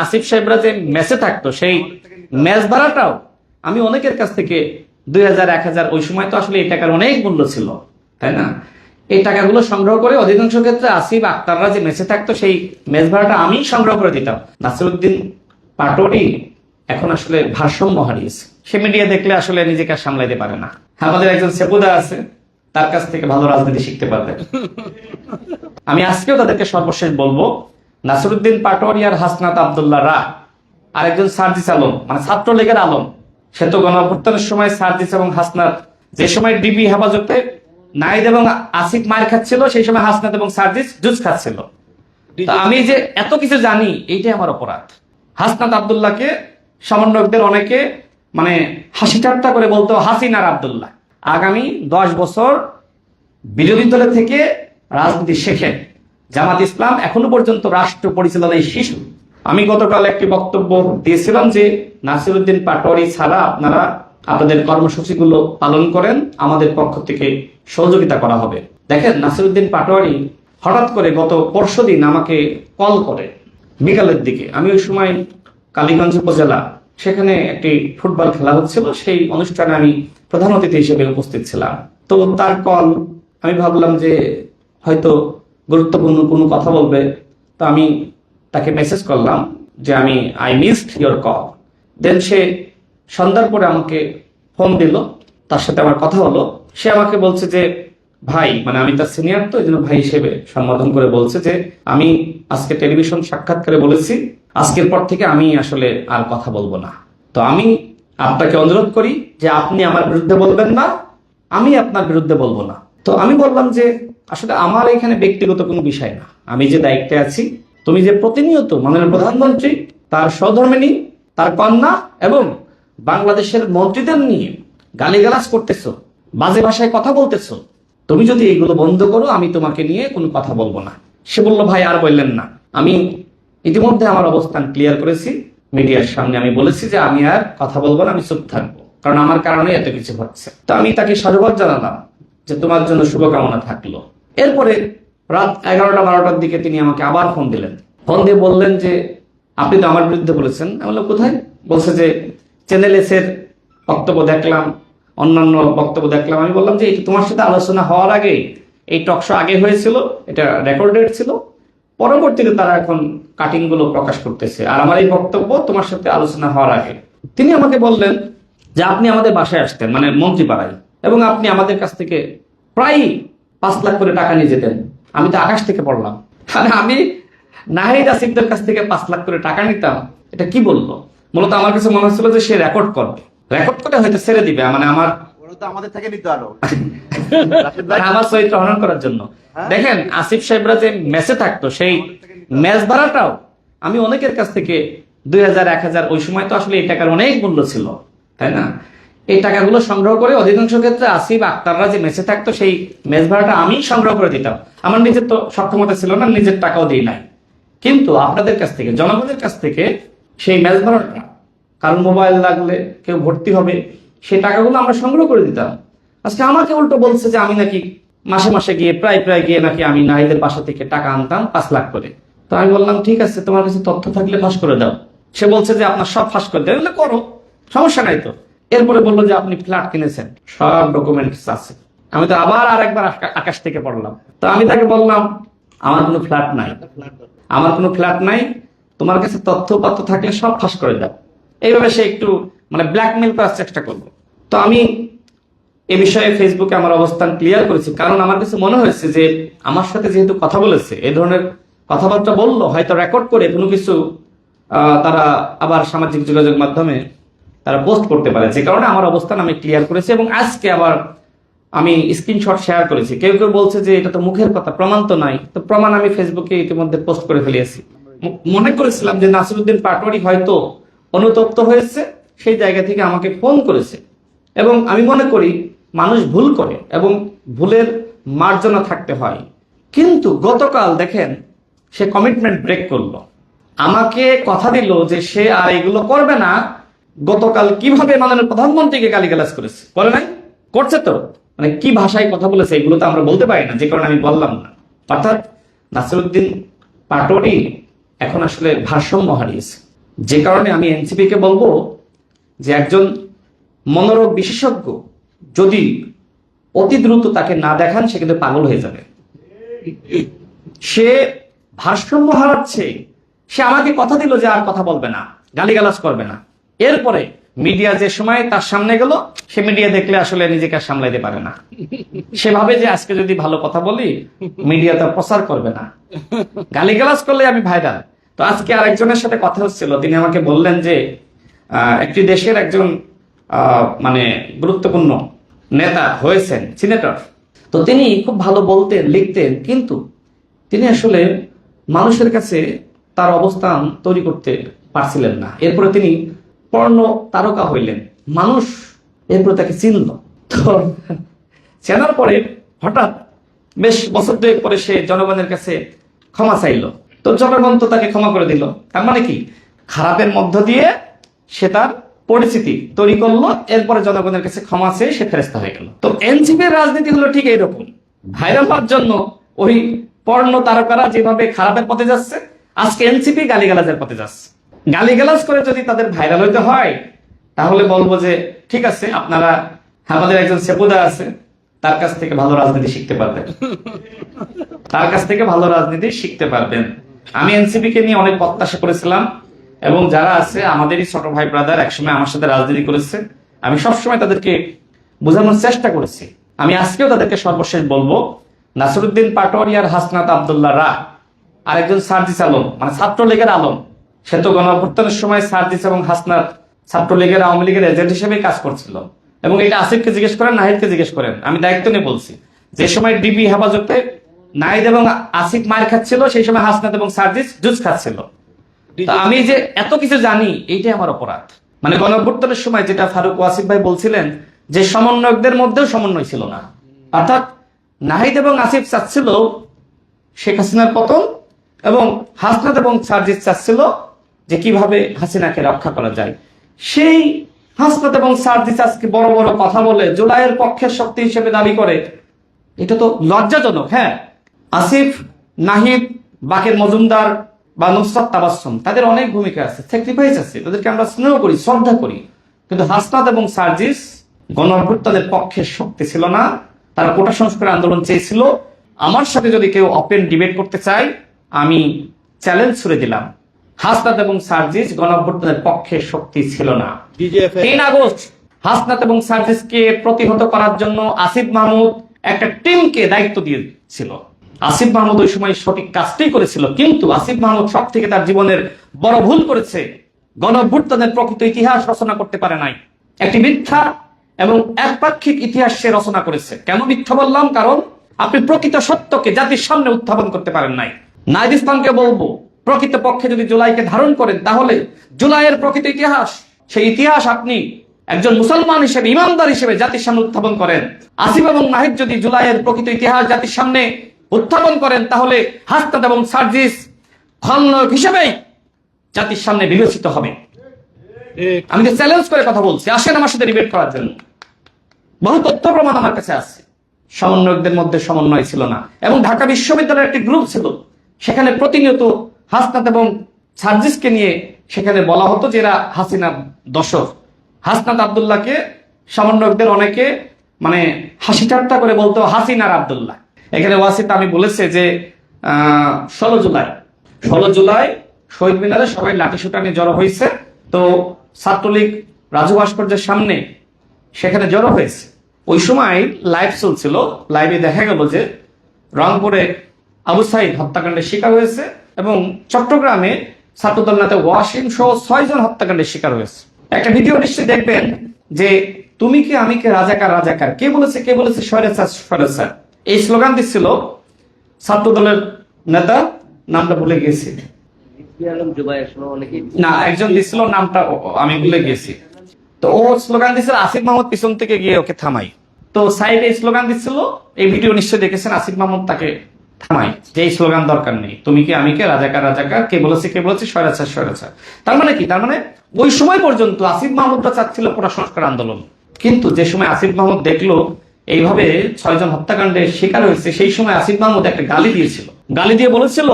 আসিফ সাহেবরা যে মেসে থাকতো সেই মেস ভাড়াটাও আমি অনেকের কাছ থেকে 2000 1000, ওই সময় তো আসলে এই টাকার অনেক মূল্য ছিল, তাই না? এই টাকাগুলো সংগ্রহ করে অধিকাংশ ক্ষেত্রে আসিফ আক্তাররা যে মেসে থাকতো সেই মেস ভাড়াটা আমি সংগ্রহ করে দিতাম। নাসিরউদ্দিন পাটোয়ারি এখন আসলে ভারসাম্য হারিয়েছে। সে মিডিয়া দেখলে আসলে নিজেকে আর সামলাইতে পারে না। আমাদের একজন সেপুদা আছে, তার কাছ থেকে ভালো রাজনীতি শিখতে পারবে। আমি আজকেও তাদেরকে সর্বশেষ বলবো, নাসিরউদ্দিন পাটোয়ারি আর হাসনাত আব্দুল্লাহ রা আর একজন সার্জিস আলম, মানে ছাত্রলীগের আলম, সে তো গণঅভ্যুত্থানের সময় সার্জিস এবং হাসনাত, যে সময় ডিবি হেফাজতে নাহিদ এবং আসিফ মার খাচ্ছিল, সেই সময় হাসনাত এবং সার্জিস জুজ খাচ্ছিল। আমি যে এত কিছু জানি, এইটাই আমার অপরাধ। হাসনাত আব্দুল্লাহকে সমন্বয়কদের অনেকে মানে হাসি ঠাট্টা করে বলতো হাসিনার আব্দুল্লাহ। আগামী 10 বছর বিরোধী দলে থেকে রাজনীতি শেখেন। জামাত ইসলাম এখনো পর্যন্ত রাষ্ট্র পরিচালনায় শিশু। আমি গতকাল একটি বক্তব্য দিয়েছিলাম যে নাসিরউদ্দিন পাটোয়ারি ছাড়া আপনারা আপনাদের কর্মসূচিগুলো পালন করেন, আমাদের পক্ষ থেকে সহযোগিতা করা হবে। দেখেন, নাসিরউদ্দিন পাটোয়ারি হঠাৎ করে গত পরশুদিন আমাকে কল করে বিকালের দিকে। আমি ওই সময় কালীগঞ্জ উপজেলা, সেখানে একটি ফুটবল খেলা হচ্ছিল, সেই অনুষ্ঠানে আমি প্রধান অতিথি হিসেবে উপস্থিত ছিলাম। তো তার কল, আমি ভাবলাম যে হয়তো গুরুত্বপূর্ণ কোনো কথা বলবে। তো আমি তাকে মেসেজ করলাম যে আই মিসড ইয়োর কল। দেন সে সন্ধ্যার পরে আমাকে ফোন দিল, তার সাথে আমার কথা হলো। সে আমাকে বলছে যে ভাই, মানে আমি তার সিনিয়র, তো এই জন্য ভাই হিসেবে সম্বোধন করে বলছে যে আমি আজকে টেলিভিশন সাক্ষাৎকারে বলেছি আজকের পর থেকে আমি আসলে আর কথা বলবো না। তো আমি আপনাকে অনুরোধ করি যে আপনি আমার বিরুদ্ধে বলবেন না, আমি আপনার বিরুদ্ধে বলবো না। তো আমি বললাম যে আসলে আমার এখানে ব্যক্তিগত কোনো বিষয় না, আমি যে দায়িত্বে আছি, তুমি যে প্রতিনিয়ত মাননীয় প্রধানমন্ত্রী, তার সহধর্মিণী, তার কন্যা এবং বাংলাদেশের মন্ত্রীদের নিয়ে গালিগালাজ করতেছো, বাজে ভাষায় কথা বলতেছো, তুমি যদি এগুলো বন্ধ করো আমি তোমাকে নিয়ে কোনো কথা বলবো না। সে বলল ভাই আর বললেন না, আমি ইতিমধ্যে আমার অবস্থান ক্লিয়ার করেছি মিডিয়ার সামনে। আমি বলেছি যে আমি আর কথা বলবো না, আমি চুপ থাকবো, কারণ আমার কারণে এত কিছু হচ্ছে। তো আমি তাকে সাধুবাদ জানালাম যে তোমার জন্য শুভকামনা থাকলো। এরপরে রাত 11টা 12টার দিকে তিনি আমাকে আবার ফোন দিলেন। ফোন দিয়ে বললেন যে আপনি তো আমার বিরুদ্ধে বলেছেন। আমি বললাম কোথায়? বলছে যে চ্যানেল এস এর বক্তব্য দেখলাম, অন্যান্য বক্তব্য দেখলাম। আমি বললাম যে এটা তোমার সাথে আলোচনা হওয়ার আগে, এই টকশো আগে হয়েছিল, এটা রেকর্ডেড ছিল, পরবর্তীতে তারা এখন কাটিং গুলো প্রকাশ করতেছে, আর আমার এই বক্তব্য তোমার সাথে আলোচনা হওয়ার আগে। তিনি আমাকে বললেন যে আপনি আমাদের বাসায় আসতেন, মানে মন্ত্রীপাড়ায়, এবং আপনি আমাদের কাছ থেকে প্রায় 5 লাখ করে টাকা নিয়ে যেতেন। আমি তো আকাশ থেকে পড়লাম, মানে আমি নাহিদ আসিফদের কাছ থেকে 5 লাখ করে টাকা নিতাম। এটা কি বললো? মূলত আমার কাছে মনে হচ্ছিল যে সে রেকর্ড করবে, রেকর্ড করে হয়তো ছেড়ে দিবে, মানে আমাদের থেকে নিতে আরো আমার চরিত্র হনন করার জন্য। দেখেন, আসিফ সাহেবরা যে মেসে থাকতো সেই মেস ভাড়াটাও আমি অনেকের কাছ থেকে 2000 1000, ওই সময় তো আসলে এই টাকার অনেক মূল্য ছিল, তাই না? এই টাকাগুলো সংগ্রহ করে অধিকাংশ ক্ষেত্রে আসিফ আক্তাররা যে মেসে থাকতো সেই মেস ভাড়াটা আমি সংগ্রহ করে দিতাম। আমার নিজের তো সক্ষমতা ছিল না, নিজের টাকাও দিই নাই, কিন্তু আপনাদের কাছ থেকে, জনগণের কাছ থেকে সেই মেস ভাড়াটা, কারণ মোবাইল লাগলে কেউ ভর্তি হবে, সেই টাকাগুলো আমরা সংগ্রহ করে দিতাম। আজকে আমাকে উল্টো বলছে যে আমি নাকি মাসে মাসে গিয়ে প্রায় গিয়ে নাকি আমি নাহিদের বাসা থেকে টাকা আনতাম 5 লাখ করে। তো আমি বললাম ঠিক আছে, তোমার কাছে তথ্য থাকলে ফাঁস করে দাও। সে বলছে যে আপনার সব ফাঁস করে দেবে, করো, সমস্যা নাই তো। এরপরে বললো যে আপনি ফ্ল্যাট কিনেছেন, সব ডকুমেন্টস আছে। আমি তো আবার আরেকবার আকাশ থেকে পড়লাম। তো আমি তাকে বললাম আমার কোনো ফ্ল্যাট নাই, আমার কোনো ফ্ল্যাট নাই, তোমার কাছে তথ্য থাকলে সব ফাঁস করে দাও। এইভাবে সে একটু মানে ব্ল্যাকমেল করার চেষ্টা করলো। তো আমি এ বিষয়ে ফেসবুকে আমার অবস্থান ক্লিয়ার করেছি, কারণ আমার কাছে মনে হয়েছে যে আমার সাথে যেহেতু কথা বলেছে, এই ধরনের কথাবার্তা বললো, হয়তো রেকর্ড করে কোনো কিছু তারা আবার সামাজিক যোগাযোগ মাধ্যমে তারা পোস্ট করতে পারে, যে কারণে আমার অবস্থান আমি ক্লিয়ার করেছি। এবং আজকে আবার আমি স্ক্রিনশট শেয়ার করেছি। কেউ কেউ বলছে যে এটা তো মুখের কথা, প্রমাণ তো নাই। তো প্রমাণ আমি ফেসবুকে ইতিমধ্যে পোস্ট করে ফেলিয়েছি। মনে করেছিলাম যে নাসিরউদ্দিন পাটোয়ারি হয়তো অনুতপ্ত হয়েছে, সেই জায়গা থেকে আমাকে ফোন করেছে। এবং আমি মনে করি মানুষ ভুল করে এবং ভুলের মার্জনা থাকতে হয়, কিন্তু গতকাল দেখেন সে কমিটমেন্ট ব্রেক করলো, আমাকে কথা দিল যে সে আর এগুলো করবে না। গতকাল কিভাবে মাননীয় প্রধানমন্ত্রীকে গালিগালাজ করেছে, বলে নাই? করছে তো, মানে কি ভাষায় কথা বলেছে এগুলো তো আমরা বলতে পারি না, যে কারণে আমি বললাম না। অর্থাৎ নাসিরউদ্দিন পাটোয়ারি এখন আসলে ভারসাম্য হারিয়েছে। যে কারণে আমি এনসিপি কে বলবো যে একজন মনোরোগ বিশেষজ্ঞ যদি অতি দ্রুত তাকে না দেখান সে কিন্তু পাগল হয়ে যাবে। সে ভারসাম্য হারাচ্ছে। সে আমাকে কথা দিল যে আর কথা বলবে না, গালিগালাজ করবে না। এরপরে মিডিয়া যে সময় তার সামনে গেল, সে মিডিয়া দেখলে আসলে নিজেকে আর সামলাইতে পারে না। সে ভাবে যে আজকে যদি ভালো কথা বলি মিডিয়া তার প্রচার করবে না, গালিগালাজ করলে আমি ভাইরাল। তো আজকে আরেকজনের সাথে কথা হচ্ছিল, তিনি আমাকে বললেন যে একটি দেশের একজন মানে গুরুত্বপূর্ণ নেতা হয়েছেন, সিনেটর। তো তিনি খুব ভালো বলতেন, লিখতেন, কিন্তু তিনি আসলে মানুষের কাছে তার অবস্থান তৈরি করতে পারছিলেন না। এরপরে তিনি পর্ণ তারকা হইলেন, মানুষ এরপরে তাকে চিনল। তো চেনার পরে হঠাৎ বেশ বছর দুয়েক পরে সে জনগণের কাছে ক্ষমা চাইল। তো জনগণ তো তাকে ক্ষমা করে দিল। তার মানে কি, খারাপের মধ্য দিয়ে সে তার পরিস্থিতি তৈরি করলো, এরপরে জনগণের কাছে ক্ষমা চেয়ে সে ফেরেস্তা হয়ে গেল। তো এনসিপির রাজনীতি হলো ঠিক এইরকম। ভাইরাল হওয়ার জন্য ওই পর্ণ তারকারা যেভাবে খারাপের পথে যাচ্ছে, আজকে এনসিপি গালিগালাজের পথে যাচ্ছে। গালিগালাজ করে যদি তাদের ভাইরাল হইতে হয় তাহলে বলবো যে ঠিক আছে, আপনারা, আমাদের একজন সেপুদা আছে, তার কাছ থেকে ভালো রাজনীতি শিখতে পারবেন, তার কাছ থেকে ভালো রাজনীতি শিখতে পারবেন। আমি এনসিপি কে নিয়ে অনেক প্রত্যাশা করেছিলাম, এবং যারা আছে আমাদেরই ছোট ভাই ব্রাদার, একসময় আমার সাথে রাজনীতি করেছে, আমি সবসময় তাদেরকে বোঝানোর চেষ্টা করেছি। আমি আজকেও তাদেরকে সর্বশেষ বলবো, নাসিরউদ্দিন পাটোয়ারি আর হাসনাত আব্দুল্লাহ রা আর একজন সার্জিস আলম, মানে ছাত্রলীগের আলম, সে তো গণঅভ্যুত্থানের সময় সার্জিস এবং হাসনাত ছাত্রলীগের, আওয়ামী লীগের এজেন্ট হিসেবে কাজ করছিল। এবং এটা আসিফকে জিজ্ঞেস করেন, নাহিদকে জিজ্ঞেস করেন, আমি দায়িত্ব নিয়ে বলছি। যে সময় ডিবি হেফাজতে নাহিদ এবং আসিফ মার খাচ্ছিল, সেই সময় হাসনাত এবং সার্জিস জুস খাচ্ছিল। তা আমি যে এত কিছু জানি, এইটাই আমার অপরাধ। মানে গণঅভ্যুত্থানের সময় যেটা ফারুক ওয়াসিফ ভাই বলছিলেন যে সমন্বয়কদের মধ্যেও সমন্বয় ছিল না, অর্থাৎ নাহিদ এবং আসিফ চাচ্ছিল শেখ হাসিনার পতন, এবং হাসনাত এবং সার্জিস চাচ্ছিল যে কিভাবে হাসিনাকে রক্ষা করা যায়। সেই হাসনাত এবং সার্জিস আজকে বড় বড় কথা বলে জুলাইয়ের পক্ষের শক্তি হিসেবে দাবি করে, এটা তো লজ্জাজনক। হ্যাঁ, আসিফ, নাহিদ, বাকের মজুমদার বা নুসরাত তাবাসসুম, তাদের অনেক ভূমিকা আছে, স্যাক্রিফাইস আছে, তাদেরকে আমরা স্নেহ করি, শ্রদ্ধা করি। কিন্তু হাসনাত এবং সার্জিস গণঅভ্যুত্থানের পক্ষে শক্তি ছিল না, তারা কোটা সংস্কার আন্দোলন চেয়েছিল। আমার সাথে যদি কেউ ওপেন ডিবেট করতে চায়, আমি চ্যালেঞ্জ ছুড়ে দিলাম, হাসনাত এবং সার্জিস গণঅভ্যুত্থানের পক্ষে শক্তি ছিল না। 3 আগস্ট হাসনাত এবং সার্জিসকে প্রতিহত করার জন্য আসিফ মাহমুদ একটা টিমকে দায়িত্ব দিয়েছিল। আসিফ মাহমুদ ওই সময় সঠিক কাজটাই করেছিল, কিন্তু আসিফ মাহমুদ সব থেকে তার জীবনের বড় ভুল করেছে, গণঅভ্যুত্থানের প্রকৃত ইতিহাস রচনা করতে পারে নাই। একটি মিথ্যা এবং একপাক্ষিক ইতিহাস সে রচনা করেছে। কেন মিথ্যা বললাম? কারণ আপনি প্রকৃত সত্যকে জাতির সামনে উত্থাপন করতে পারেন নাই। নাহিদ ইসলামকে বলবো, প্রকৃত পক্ষে যদি জুলাইকে ধারণ করেন, তাহলে জুলাইয়ের প্রকৃত ইতিহাস, সেই ইতিহাস আপনি একজন মুসলমান হিসেবে, ইমানদার হিসেবে জাতির সামনে উত্থাপন করেন। আসিফ এবং নাহিদ যদি জুলাইয়ের প্রকৃত ইতিহাস জাতির সামনে উত্থাপন করেন, তাহলে হাসনাত এবং সার্জিস খলনায়ক হিসেবেই জাতির সামনে বিবেচিত হবে। আমি যে চ্যালেঞ্জ করে কথা বলছি, আসেন আমার সাথে ডিবেট করার জন্য। বহু তথ্য প্রমাণ আমার কাছে আছে। সমন্বয়কদের মধ্যে সমন্বয় ছিল না, এবং ঢাকা বিশ্ববিদ্যালয়ের একটি গ্রুপ ছিল, সেখানে প্রতিনিয়ত হাসনাত এবং সার্জিসকে নিয়ে সেখানে বলা হতো যে এরা হাসিনার দোসর। হাসনাত আব্দুল্লাহকে সমন্বয়কদের অনেকে মানে হাসি ঠাট্টা করে বলতো হাসিনার আব্দুল্লাহ। এখানে ওয়াসিফ আমি বলেছে যে 16 জুলাই শহীদ মিনারে সবাই লাঠিসোঁটা নিয়ে জড়ো হয়েছে। তো ছাত্রলীগ রাজু ভাস্কর্যের সামনে সেখানে জড়ো হয়েছে। ওই সময় লাইভ চলছিল, লাইভে দেখা গেল যে রংপুরে আবু সাইদ হত্যাকাণ্ডের শিকার হয়েছে, এবং চট্টগ্রামে ছাত্রদল নেতা ওয়াসিম সহ 6 জন হত্যাকাণ্ডের শিকার হয়েছে। একটা ভিডিও নিশ্চয়ই দেখবেন যে তুমি কি আমি কে, রাজাকার রাজাকার, কে বলেছে স্বৈরাচার স্বৈরাচার, এই স্লোগান দিচ্ছিল ছাত্রদলের নেতা, নামটা ভুলে গেছি, না একজন দিচ্ছিল, নামটা আমি ভুলে গেছি। তো ও স্লোগান দিচ্ছিল, আসিফ মাহমুদ পিছন থেকে গিয়ে ওকে থামাই। তো সাইড এই স্লোগান দিচ্ছিল, এই ভিডিও নিশ্চয়ই দেখেছেন, আসিফ মাহমুদ তাকে থামাই, যে এই স্লোগান দরকার নেই, তুমি কি আমি কে, রাজাকার রাজাকার, কে বলেছে স্বৈরাচার স্বৈরাচার। তার মানে কি? তার মানে ওই সময় পর্যন্ত আসিফ মাহমুদরা চাচ্ছিল কোটা সংস্কার আন্দোলন। কিন্তু যে সময় আসিফ মাহমুদ দেখলো এইভাবে 6 জন হত্যাকাণ্ডের শিকার হয়েছে, সেই সময় আসিফ মাহমুদ একটা গালি দিয়েছিল। গালি দিয়ে বলেছিল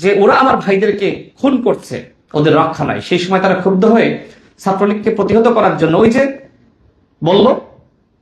যে ওরা আমার ভাইদেরকে খুন করছে, ওদের রক্ষা নাই। সেই সময় তারা ক্ষুব্ধ হয়ে ছাত্রলীগকে প্রতিহত করার জন্য ওই যে বলল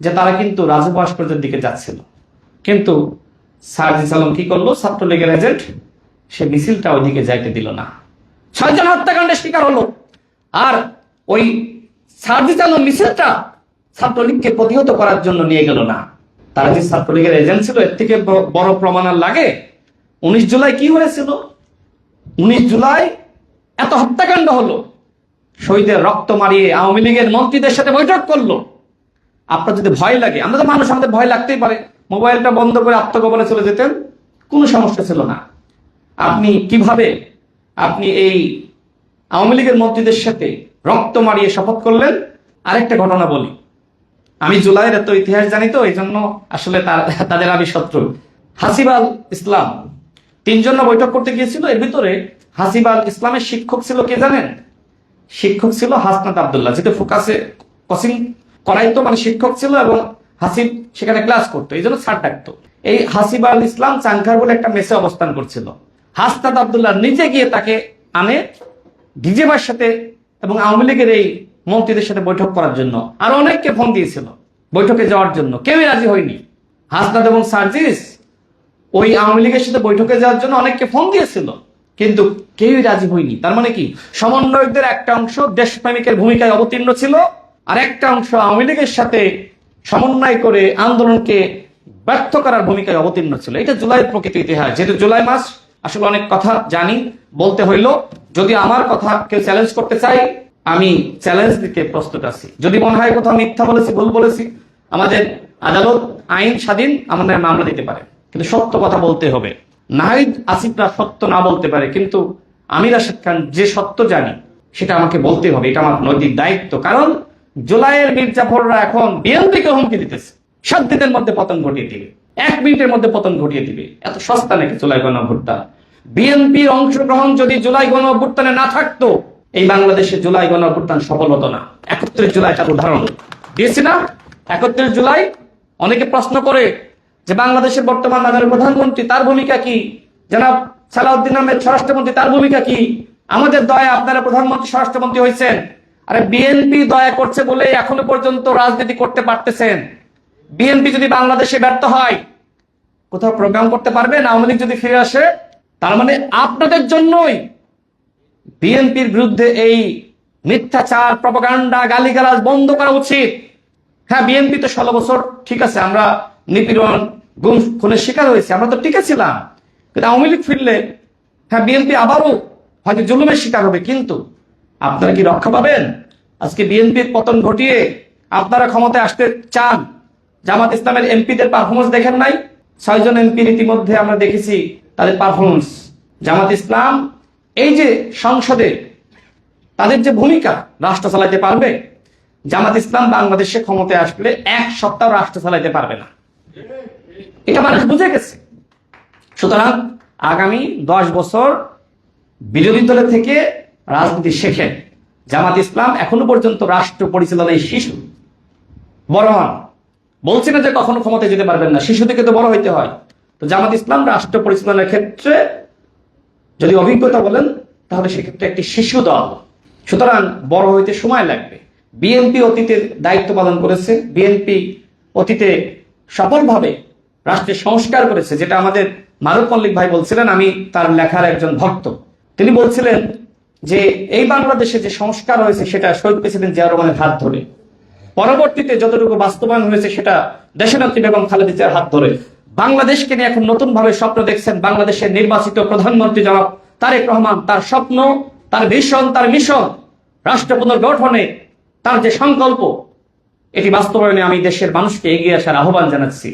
যে তারা কিন্তু রাজু ভাস্কর্যের দিকে যাচ্ছিল, কিন্তু সার্জিস আলম কি করলো, ছাত্রলীগের এজেন্ট, সে মিছিলটা ওইদিকে যাইতে দিল না। 6 জন হত্যাকাণ্ডের শিকার হলো। আর ওই সার্জিস আলম মিছিলটা ছাত্রলীগকে প্রতিহত করার জন্য নিয়ে গেল না। তারা যে ছাত্রলীগের এজেন্ট ছিল, এর থেকে বড় প্রমাণ আর লাগে? 19 জুলাই কি হয়েছিল? 19 জুলাই এত হত্যাকাণ্ড হলো, শহীদের রক্ত মারিয়ে আওয়ামী লীগের মন্ত্রীদের সাথে বৈঠক করলো। আপনার যদি ভয় লাগে, আমরা তো মানুষ, আমাদের ভয় লাগতেই পারে, মোবাইলটা বন্ধ করে আত্মগোপনে চলে যেতেন, কোনো সমস্যা ছিল না। আপনি কিভাবে আপনি এই আওয়ামী লীগের মন্ত্রীদের সাথে রক্ত মারিয়ে শপথ করলেন? আরেকটা ঘটনা বলি, আমি জুলাইয়ের এত ইতিহাস জানি তো, এই জন্য আসলে তাদের আমি শত্রু। হাসিবাল ইসলাম 3 জন বৈঠক করতে গিয়েছিল, এর ভিতরে হাসিবাল ইসলামের শিক্ষক ছিল কে জানেন? শিক্ষক ছিল হাসনাত আব্দুল্লাহ, যেটা ফোকাসে কোচিং করাইতো, মানে শিক্ষক ছিল, এবং হাসিব সেখানে ক্লাস করতো, এই জন্য স্যার ডাকতো। এই হাসিবাল ইসলাম চাংখার বলে একটা মেসে অবস্থান করছিল। হাসনাত আব্দুল্লাহ নিজে গিয়ে তাকে আনে ডিজেবার সাথে এবং আওয়ামী লীগের এই মন্ত্রীদের সাথে বৈঠক করার জন্য। আর অনেককে ফোন দিয়েছিল বৈঠকে যাওয়ার জন্য, কেউই রাজি হয়নি। হাসনাত এবং সার্জিস ওই আওয়ামী লীগের সাথে বৈঠকে যাওয়ার জন্য অনেককে ফোন দিয়েছিল, কিন্তু কেউই রাজি হয়নি। তার মানে কি, সমন্বয়কদের একটা অংশ দেশপ্রেমিকের ভূমিকায় অবতীর্ণ ছিল, আর একটা অংশ আওয়ামী লীগের সাথে সমন্বয় করে আন্দোলনকে ব্যর্থ করার ভূমিকায় অবতীর্ণ ছিল। এটা জুলাইয়ের প্রকৃত ইতিহাস। যেহেতু জুলাই মাস, আসলে অনেক কথা জানি, বলতে হইল। যদি আমার কথা কেউ চ্যালেঞ্জ করতে চাই, আমি চ্যালেঞ্জ দিতে প্রস্তুত আছি। যদি মনে হয় কোথাও মিথ্যা বলেছি, ভুল বলেছি, আমাদের আদালত আইন স্বাধীন, আমাদের মামলা দিতে পারে, কিন্তু সত্য কথা বলতে হবে। নাহিদ আসিফরা সত্য না বলতে পারে, কিন্তু আমি রাশেদ খান যে সত্য জানি সেটা আমাকে বলতে হবে, এটা আমার নৈতিক দায়িত্ব। কারণ জুলাইয়ের মির্জাফররা এখন বিএনপিকে হুমকি দিতেছে 7 দিনের মধ্যে পতন ঘটিয়ে দিবে, 1 মিনিটের মধ্যে পতন ঘটিয়ে দিবে। এত সস্তা নাকি জুলাই গণঅভ্যুত্থান? বিএনপির অংশগ্রহণ যদি জুলাই গণঅভ্যুত্থানে না থাকতো, এই বাংলাদেশে জুলাই গণঅভ্যুত্থান সফল হতো না। 31 জুলাই তার উদাহরণ দিয়েছি না? 31 জুলাই অনেকে প্রশ্ন করে যে বাংলাদেশের বর্তমান মাননীয় প্রধানমন্ত্রী, তার ভূমিকা কি? জনাব সালাউদ্দিন আহমেদ স্বরাষ্ট্রমন্ত্রী, তার ভূমিকা কি? আমাদের দয়া আপনারা প্রধানমন্ত্রী স্বরাষ্ট্রমন্ত্রী হয়েছেন। আরে বিএনপি দয়া করছে বলে এখনো পর্যন্ত রাজনীতি করতে পারতেছেন। বিএনপি যদি বাংলাদেশে ব্যর্থ হয়, কোথাও প্রোগ্রাম করতে পারবেন? আওয়ামী লীগ যদি ফিরে আসে, তার মানে আপনাদের জন্যই বিএনপির বিরুদ্ধে এই মিথ্যাচার, প্রপাগান্ডা, গালিগালাজ বন্ধ করা উচিত। হ্যাঁ, বিএনপি তো 16 বছর ঠিক আছে, আমরা নিপীড়ন, গুম খুনের শিকার হয়েছি, আমরা তো টিকে ছিলাম। কিন্তু আওয়ামী লীগ ফিরলে হ্যাঁ, বিএনপি আবারও হয়তো জুলুমের শিকার হবে, কিন্তু আপনারা কি রক্ষা পাবেন? আজকে বিএনপির পতন ঘটিয়ে আপনারা ক্ষমতায় আসতে চান। জামাত ইসলামের এমপিদের পারফরমেন্স দেখেন নাই? 6 জন এমপির ইতিমধ্যে আমরা দেখেছি তাদের পারফরমেন্স। জামাত ইসলাম এই যে সংসদে তাদের যে ভূমিকা, রাষ্ট্র চালাইতে পারবে? জামাত ইসলাম বাংলাদেশে ক্ষমতায় আসলে 1 সপ্তাহ রাষ্ট্র চালাইতে পারবে না, এটা মানুষ বুঝে গেছে। সুতরাং আগামী 10 বছর বিরোধী দলের থেকে রাজনীতি শেখেন। জামাত ইসলাম এখনো পর্যন্ত রাষ্ট্র পরিচালনায় শিশু, বড় হন। বলছি না যে কখনো ক্ষমতায় যেতে পারবেন না, শিশু থেকে তো বড় হইতে হয়। তো জামাত ইসলাম রাষ্ট্র পরিচালনার ক্ষেত্রে যদি অভিজ্ঞতা বলেন, তাহলে সেক্ষেত্রে একটি শিশু দল। সুতরাং বড় হইতে সময় লাগবে। বিএনপি অতীতে দায়িত্ব পালন করেছে, বিএনপি অতীতে সফলভাবে রাষ্ট্রের সংস্কার করেছে, যেটা আমাদের মারুফ মল্লিক ভাই বলছিলেন, আমি তার লেখার একজন ভক্ত। তিনি বলছিলেন যে এই বাংলাদেশে যে সংস্কার হয়েছে সেটা শহীদ প্রেসিডেন্ট জিয়া রহমানের হাত ধরে, পরবর্তীতে যতটুকু বাস্তবায়ন হয়েছে সেটা দেশনেত্রী বেগম খালেদা জিয়ার হাত ধরে। বাংলাদেশকে নিয়ে এখন নতুন ভাবে স্বপ্ন দেখছেন বাংলাদেশের নির্বাচিত প্রধানমন্ত্রী জনাব তারেক রহমান। তার স্বপ্ন, তার ভিশন, তার মিশন, রাষ্ট্র পুনর্গঠনে তার যে সংকল্প, এটি বাস্তবায়নে আমি দেশের মানুষকে এগিয়ে আসার আহ্বান জানাচ্ছি।